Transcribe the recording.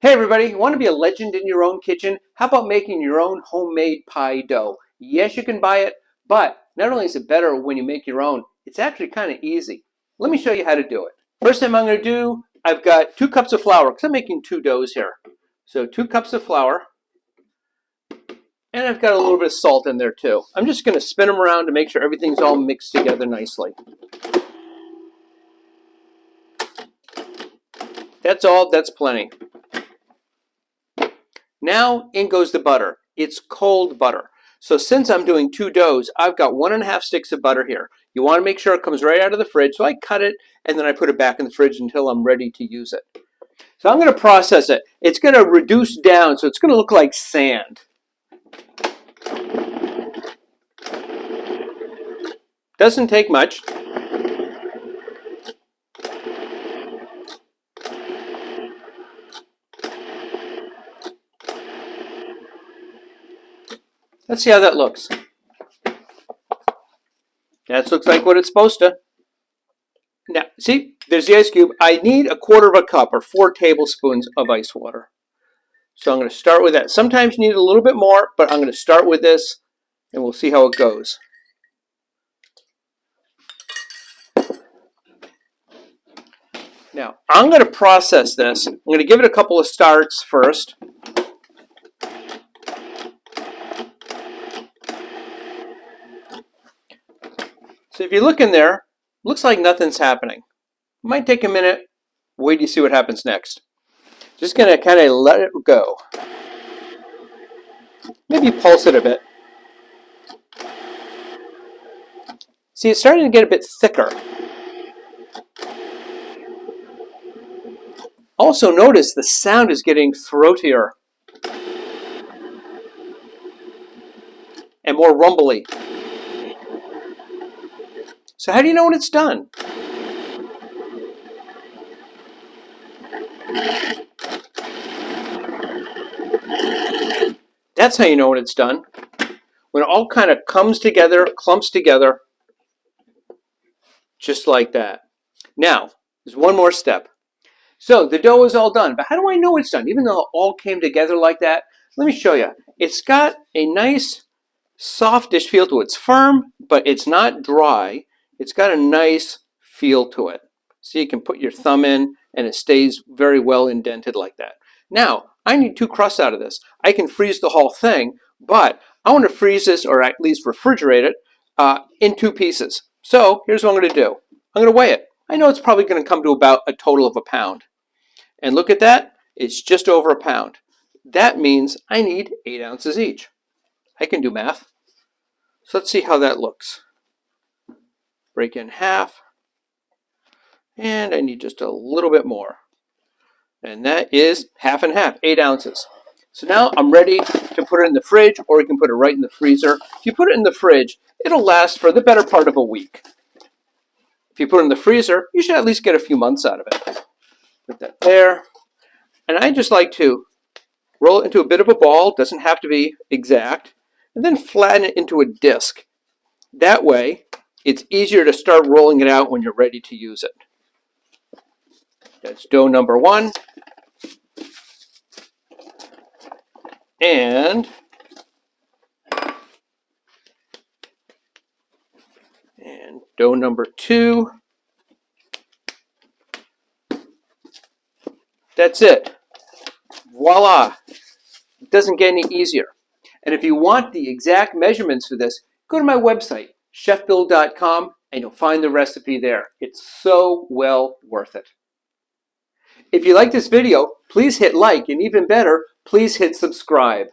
Hey everybody, want to be a legend in your own kitchen? How about making your own homemade pie dough? Yes, you can buy it, but not only is it better when you make your own, it's actually kind of easy. Let me show you how to do it. First thing I'm going to do, I've got 2 cups of flour because I'm making 2 doughs here. So 2 cups of flour, and I've got a little bit of salt in there too. I'm just going to spin them around to make sure everything's all mixed together nicely. That's all, that's plenty. Now in goes the butter. It's cold butter. So since I'm doing 2 doughs, I've got 1½ sticks of butter here. You want to make sure it comes right out of the fridge. So I cut it and then I put it back in the fridge until I'm ready to use it. So I'm going to process it. It's going to reduce down, so it's going to look like sand. Doesn't take much. Let's see how that looks. That looks like what it's supposed to. Now, see, there's the ice cube. I need 1/4 cup or 4 tablespoons of ice water. So I'm going to start with that. Sometimes you need a little bit more, but I'm going to start with this and we'll see how it goes. Now, I'm going to process this. I'm going to give it a couple of starts first. So if you look in there, looks like nothing's happening. It might take a minute. Wait till you see what happens next. Just going to kind of let it go. Maybe pulse it a bit. See, it's starting to get a bit thicker. Also notice the sound is getting throatier and more rumbly. So how do you know when it's done? That's how you know when it's done. When it all kind of comes together, clumps together, just like that. Now, there's one more step. So the dough is all done, but how do I know it's done? Even though it all came together like that, let me show you. It's got a nice softish feel to it. It's firm, but it's not dry. It's got a nice feel to it. So you can put your thumb in and it stays very well indented like that. Now, I need 2 crusts out of this. I can freeze the whole thing, but I want to freeze this, or at least refrigerate it, in 2 pieces. So here's what I'm going to do. I'm going to weigh it. I know it's probably going to come to about a total of 1 pound. And look at that, it's just over 1 pound. That means I need 8 ounces each. I can do math. So let's see how that looks. Break in half. And I need just a little bit more. And that is half and half, 8 ounces. So now I'm ready to put it in the fridge, or you can put it right in the freezer. If you put it in the fridge, it'll last for the better part of a week. If you put it in the freezer, you should at least get a few months out of it. Put that there. And I just like to roll it into a bit of a ball, doesn't have to be exact, and then flatten it into a disc. That way, it's easier to start rolling it out when you're ready to use it. That's dough number 1. And dough number 2. That's it. Voila. It doesn't get any easier. And if you want the exact measurements for this, go to my website, chefbill.com, and you'll find the recipe there. It's so well worth it. If you like this video, please hit like, and even better, please hit subscribe.